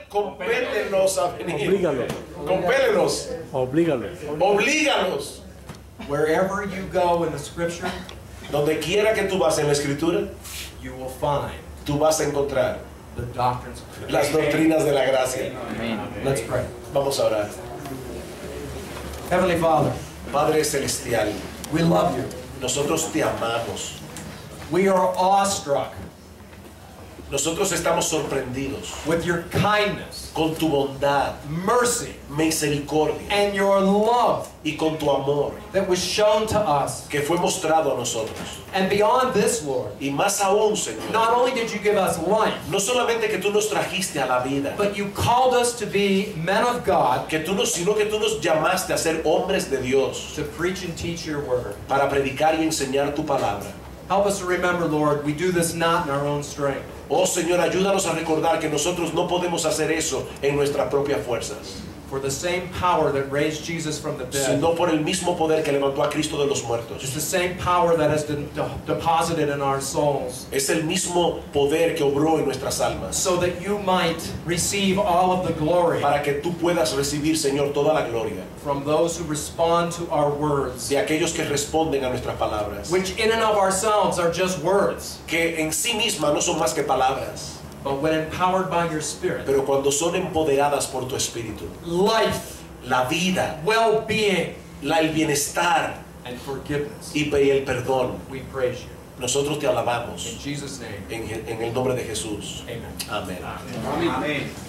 Compélelos a venir. Oblígalos. Compélelos. Oblígalos. Oblígalos. Wherever you go in the scripture, Donde quiera que tú vas en la Escritura, you will find tú vas a encontrar the doctrines of Christ. las doctrinas de la gracia. Let's pray. Vamos a orar. Heavenly Father, Padre Celestial, we love you. nosotros te amamos. We are awestruck Nosotros estamos sorprendidos with your kindness, con tu bondad, mercy, misericordia and your love y con tu amor that was shown to us. que fue mostrado a nosotros. And beyond this, Lord, Y más aún, Señor, not only did you give us life, no solamente que tú nos trajiste a la vida, but you called us to be men of God, sino que tú nos llamaste a ser hombres de Dios to preach and teach your word. para predicar y enseñar tu palabra. Help us to remember, Lord, we do this not in our own strength, Oh Señor, ayúdanos a recordar que nosotros no podemos hacer eso en nuestras propias fuerzas, for the same power that raised Jesus from the dead sino por el mismo poder que levantó a Cristo de los muertos. is the same power that has been deposited in our souls, Es el mismo poder que obró en nuestras almas, so that you might receive all of the glory para que tú puedas recibir, Señor, toda la gloria from those who respond to our words, de aquellos que responden a nuestras palabras, which in and of ourselves are just words, que en sí mismas no son más que palabras, but when empowered by your Spirit, pero cuando son empoderadas por tu Espíritu, life, la vida, well-being, el bienestar and forgiveness. y el perdón, We praise you. nosotros te alabamos In Jesus' name, en el nombre de Jesús. amen. Amén. Amen. Amén.